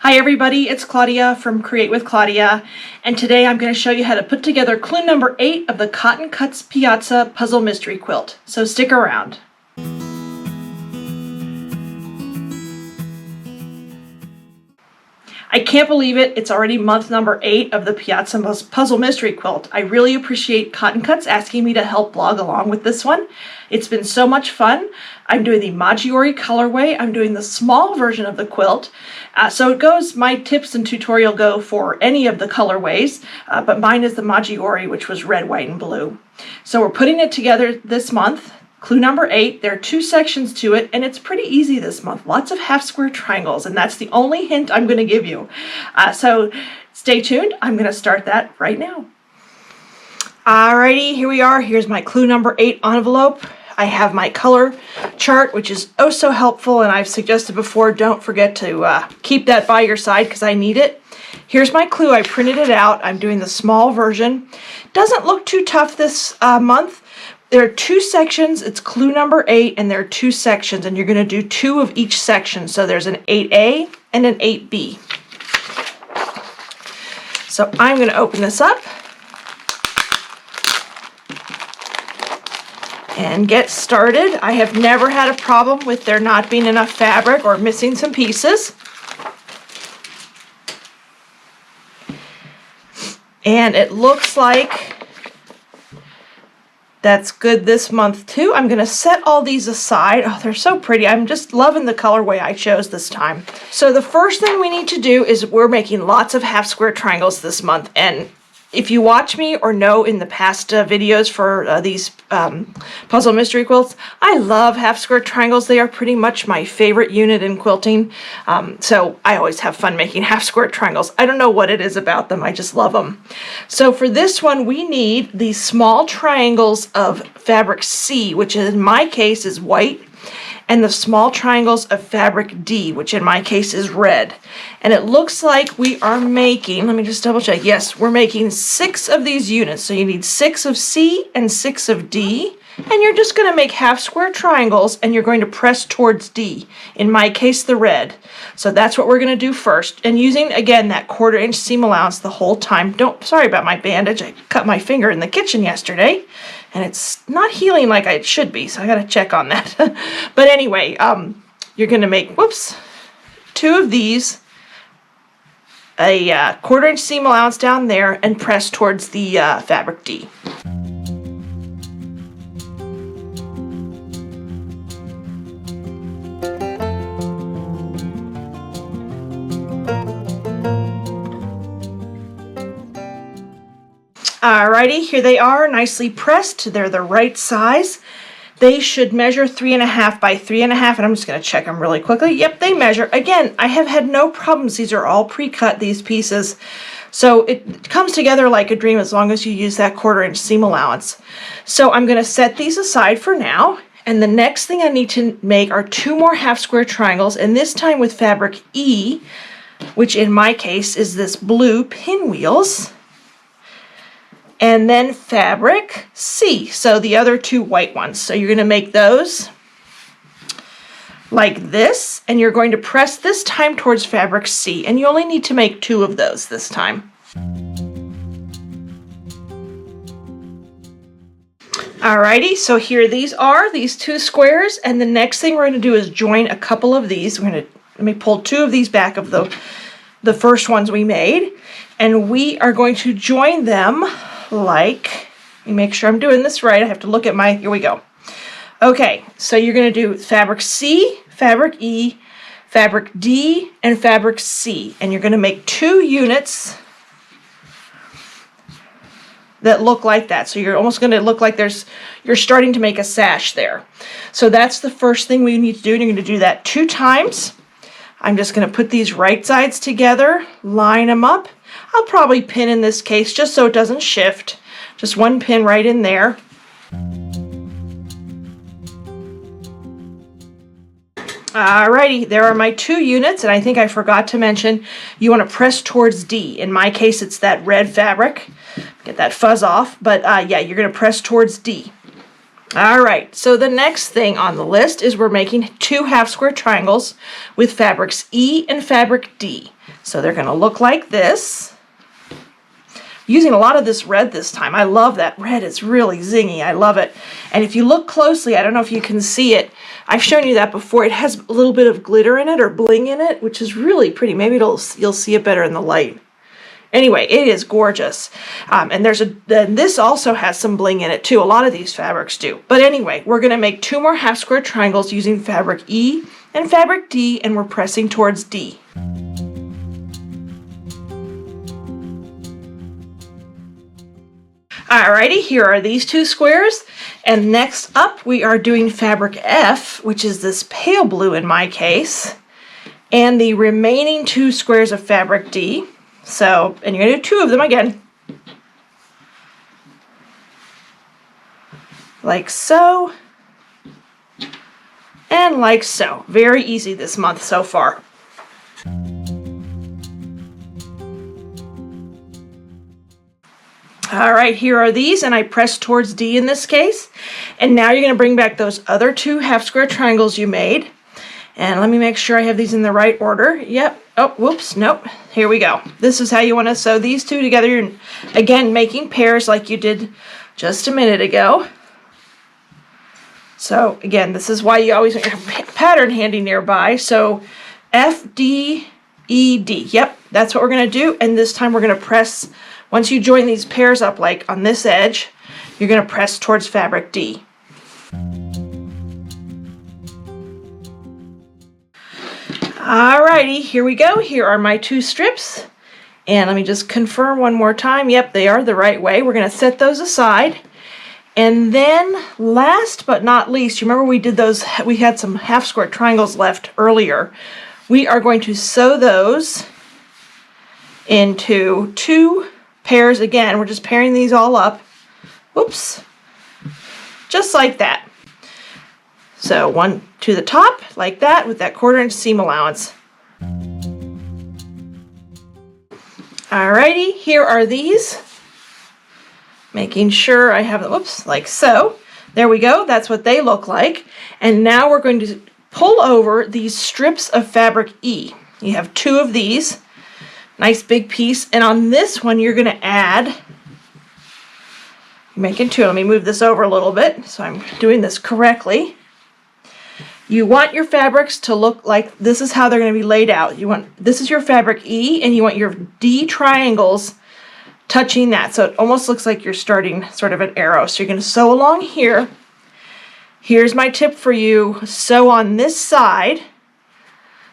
Hi everybody, it's Claudia from Create with Claudia, and today I'm going to show you how to put together clue number 8 of the Cotton Cuts Piazza Puzzle Mystery Quilt. So stick around. I can't believe it, it's already month number 8 of the Piazza Puzzle Mystery Quilt. I really appreciate Cotton Cuts asking me to help blog along with this one. It's been so much fun. I'm doing the Maggiore colorway. I'm doing the small version of the quilt. So it goes, my tips and tutorial go for any of the colorways, but mine is the Maggiore, which was red, white, and blue. So we're putting it together this month. Clue number 8, there are 2 sections to it, and it's pretty easy this month. Lots of half square triangles, and that's the only hint I'm going to give you. So stay tuned. I'm going to start that right now. Alrighty, here we are. Here's my clue number 8 envelope. I have my color chart, which is oh so helpful, and I've suggested before, don't forget to keep that by your side because I need it. Here's my clue. I printed it out. I'm doing the small version. Doesn't look too tough this month. There are 2 sections. It's clue number 8, and there are 2 sections, and you're going to do 2 of each section. So there's an 8A and an 8B. So I'm going to open this up and get started. I have never had a problem with there not being enough fabric or missing some pieces. And it looks like that's good this month too. I'm going to set all these aside. Oh, they're so pretty. I'm just loving the colorway I chose this time. So the first thing we need to do is we're making lots of half square triangles this month. And if you watch me or know in the past videos for these puzzle mystery quilts, I love half square triangles. They are pretty much my favorite unit in quilting. So I always have fun making half square triangles. I don't know what it is about them. I just love them. So for this one, we need these small triangles of fabric C, which in my case is white, and the small triangles of fabric D, which in my case is red. And it looks like we are making, let me just double check, yes, we're making 6 of these units. So you need 6 of C and 6 of D, and you're just going to make half square triangles, and you're going to press towards D, in my case the red. So that's what we're going to do first, and using again that 1/4 inch seam allowance the whole time. Sorry about my bandage, I cut my finger in the kitchen yesterday and it's not healing like it should be, so I got to check on that. But anyway, you're going to make 2 of these, a 1/4 inch seam allowance down there, and press towards the fabric D. Alrighty, here they are, nicely pressed. They're the right size. They should measure 3.5 by 3.5, and I'm just going to check them really quickly. Yep, they measure. Again, I have had no problems. These are all pre-cut, these pieces. So it comes together like a dream as long as you use that 1/4 inch seam allowance. So I'm going to set these aside for now. And the next thing I need to make are 2 more half square triangles, and this time with fabric E, which in my case is this blue pinwheels. And then fabric C, so the other 2 white ones. So you're going to make those like this, and you're going to press this time towards fabric C, and you only need to make 2 of those this time. Alrighty, so here these are, these 2 squares, and the next thing we're going to do is join a couple of these. Let me pull 2 of these back of the first ones we made, and we are going to join them like, let me make sure I'm doing this right. I have to look at my, here we go. Okay, so you're going to do fabric C, fabric E, fabric D, and fabric C. And you're going to make 2 units that look like that. So you're almost going to look like you're starting to make a sash there. So that's the first thing we need to do, and you're going to do that 2 times. I'm just going to put these right sides together, line them up. I'll probably pin in this case just so it doesn't shift. Just 1 pin right in there. Alrighty, there are my 2 units, and I think I forgot to mention you want to press towards D. In my case, it's that red fabric. Get that fuzz off, but yeah, you're going to press towards D. All right, so the next thing on the list is we're making 2 half square triangles with fabrics E and fabric D. So they're going to look like this. Using a lot of this red this time. I love that red. It's really zingy. I love it. And if you look closely, I don't know if you can see it. I've shown you that before. It has a little bit of glitter in it or bling in it, which is really pretty. Maybe you'll see it better in the light. Anyway, it is gorgeous. And this also has some bling in it too. A lot of these fabrics do. But anyway, we're going to make 2 more half square triangles using fabric E and fabric D, and we're pressing towards D. Alrighty, here are these 2 squares. And next up, we are doing fabric F, which is this pale blue in my case, and the remaining 2 squares of fabric D. So, and you're going to do 2 of them again. Like so. And like so. Very easy this month so far. All right, here are these, and I press towards D in this case. And now you're going to bring back those other 2 half square triangles you made. And let me make sure I have these in the right order. Yep. Oh, whoops. Nope. Here we go. This is how you want to sew these 2 together. You're, again, making pairs like you did just a minute ago. So, again, this is why you always want your pattern handy nearby. So, F, D, E, D. Yep, that's what we're going to do. And this time we're going to press, once you join these pairs up, like on this edge, you're going to press towards fabric D. Alrighty, here we go. Here are my 2 strips. And let me just confirm one more time. Yep, they are the right way. We're going to set those aside. And then last but not least, you remember we did those, we had some half square triangles left earlier. We are going to sew those into 2 pairs again. We're just pairing these all up. Whoops. Just like that. So 1 to the top, like that, with that 1/4 inch seam allowance. Alrighty, here are these. Making sure I have them, whoops, like so. There we go, that's what they look like. And now we're going to pull over these strips of fabric E. You have 2 of these. Nice big piece. And on this one, you're going to add, you're making 2. Let me move this over a little bit so I'm doing this correctly. You want your fabrics to look like, this is how they're going to be laid out. This is your fabric E, and you want your D triangles touching that. So it almost looks like you're starting sort of an arrow. So you're going to sew along here. Here's my tip for you. Sew on this side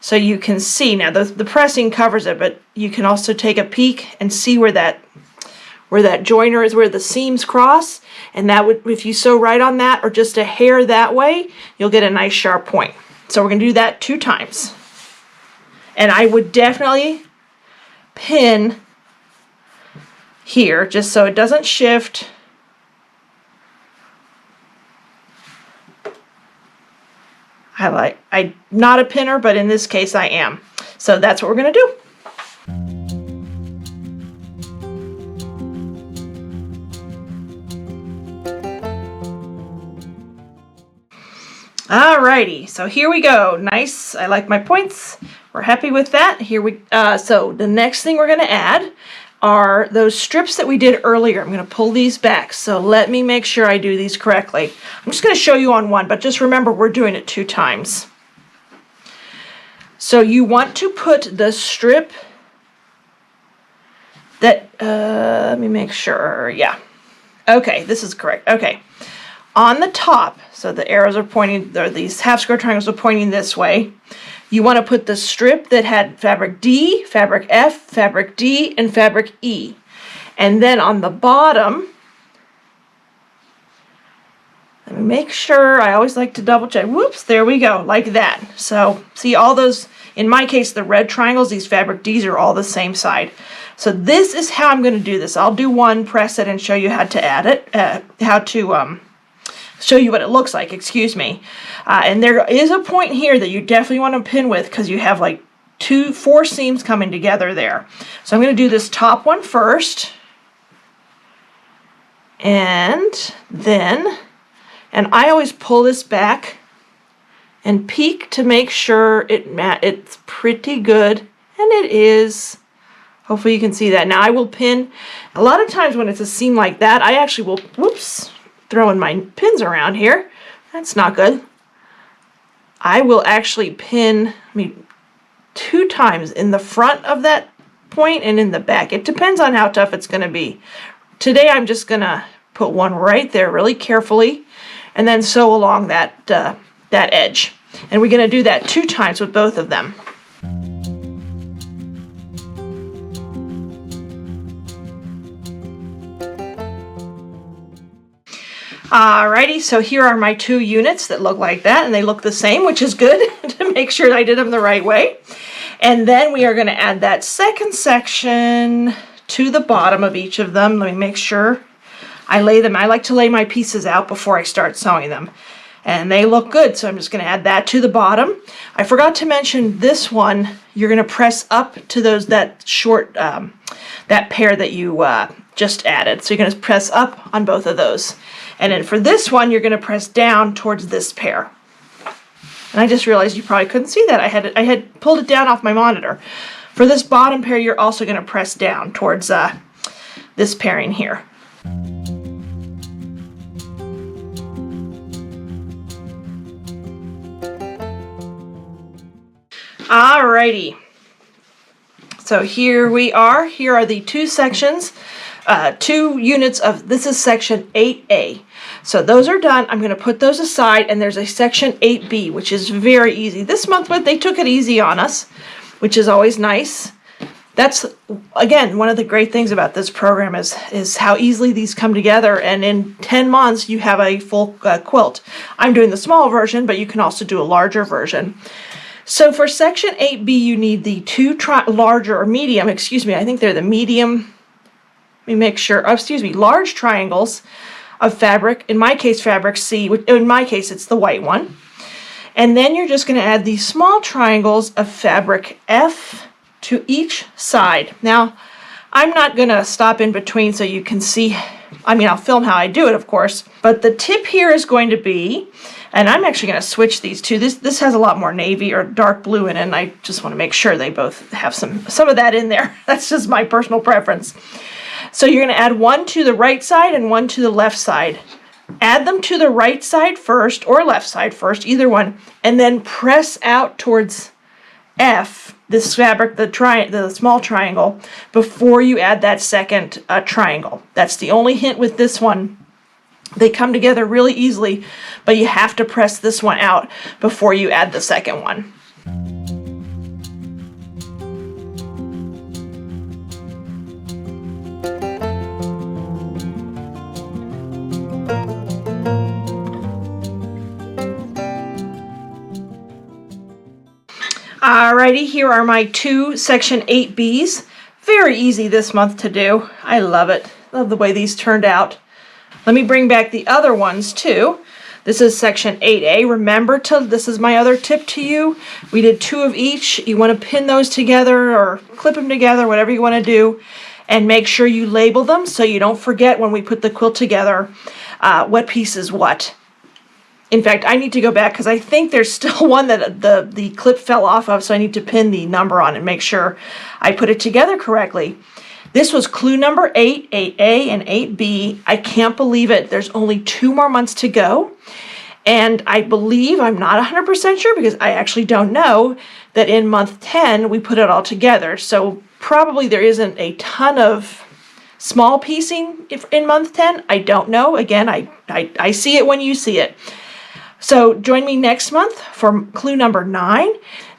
so you can see. Now the pressing covers it, but you can also take a peek and see where that joiner is, where the seams cross. And that would, if you sew right on that or just a hair that way, you'll get a nice sharp point. So we're going to do that 2 times. And I would definitely pin here just so it doesn't shift. I'm not a pinner, but in this case I am. So that's what we're going to do. Alrighty, so here we go. Nice. I like my points. We're happy with that. So the next thing we're going to add are those strips that we did earlier. I'm going to pull these back. So let me make sure I do these correctly. I'm just going to show you on one, but just remember we're doing it 2 times. So you want to put the strip that, let me make sure. Yeah. Okay, this is correct. Okay. On the top, so the arrows are pointing, or these half square triangles are pointing this way. You want to put the strip that had fabric D, fabric F, fabric D, and fabric E. And then on the bottom, let me make sure, I always like to double check. Whoops, there we go, like that. So see all those, in my case, the red triangles, these fabric Ds are all the same side. So this is how I'm going to do this. I'll do one, press it, and show you how to add it, show you what it looks like, excuse me. And there is a point here that you definitely want to pin with because you have like 4 seams coming together there. So I'm going to do this top one first. And then And I always pull this back and peek to make sure it's pretty good, and it is. Hopefully you can see that. Now I will pin, a lot of times when it's a seam like that, I actually will, whoops, throwing my pins around here. That's not good. I will actually pin 2 times in the front of that point and in the back. It depends on how tough it's going to be. Today I'm just going to put one right there really carefully and then sew along that edge. And we're going to do that 2 times with both of them. Alrighty, so here are my 2 units that look like that, and they look the same, which is good to make sure I did them the right way. And then we are going to add that second section to the bottom of each of them. Let me make sure I lay them. I like to lay my pieces out before I start sewing them. And they look good, so I'm just going to add that to the bottom. I forgot to mention this one, you're going to press up to that short, that pair that you just added. So you're going to press up on both of those. And then for this one, you're going to press down towards this pair. And I just realized you probably couldn't see that. I had pulled it down off my monitor. For this bottom pair, you're also going to press down towards this pairing here. Alrighty. So here we are. Here are the 2 sections, 2 units of, this is section 8A. So those are done. I'm going to put those aside, and there's a section 8B, which is very easy. This month, but they took it easy on us, which is always nice. That's, again, one of the great things about this program is how easily these come together, and in 10 months, you have a full quilt. I'm doing the small version, but you can also do a larger version. So for section 8B, you need the 2 larger, or medium, excuse me, I think they're the medium, let me make sure, large triangles of fabric, in my case fabric C, in my case it's the white one. And then you're just going to add these small triangles of fabric F to each side. Now, I'm not going to stop in between so you can see, I'll film how I do it, of course, but the tip here is going to be, and I'm actually going to switch these 2. This has a lot more navy or dark blue in it, and I just want to make sure they both have some of that in there. That's just my personal preference. So you're going to add 1 to the right side and 1 to the left side. Add them to the right side first, or left side first, either one, and then press out towards F, this fabric, the small triangle, before you add that second triangle. That's the only hint with this one. They come together really easily, but you have to press this one out before you add the second one. Alrighty, here are my 2 section 8Bs. Very easy this month to do. I love it. Love the way these turned out. Let me bring back the other ones too. This is section 8A. Remember, this is my other tip to you. We did 2 of each. You want to pin those together or clip them together, whatever you want to do. And make sure you label them so you don't forget when we put the quilt together what piece is what. In fact, I need to go back because I think there's still one that the clip fell off of, so I need to pin the number on and make sure I put it together correctly. This was clue number 8, 8A and 8B. I can't believe it. There's only 2 more months to go. And I believe, I'm not 100% sure because I actually don't know, that in month 10 we put it all together. So probably there isn't a ton of small piecing in month 10. I don't know. Again, I see it when you see it. So join me next month for clue number 9,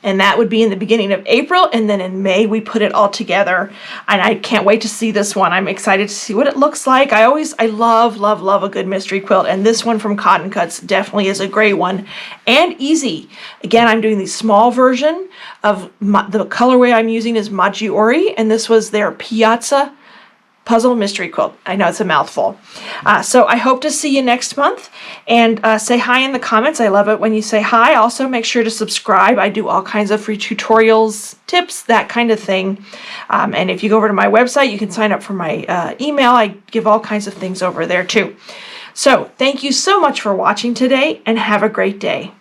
and that would be in the beginning of April, and then in May we put it all together, and I can't wait to see this one. I'm excited to see what it looks like. I love a good mystery quilt, and this one from Cotton Cuts definitely is a great one and easy. Again, I'm doing the small version of the colorway I'm using is Maggiore, and this was their Piazza puzzle mystery quilt. I know it's a mouthful. So I hope to see you next month, and say hi in the comments. I love it when you say hi. Also, make sure to subscribe. I do all kinds of free tutorials, tips, that kind of thing. And if you go over to my website, you can sign up for my email. I give all kinds of things over there too. So thank you so much for watching today and have a great day.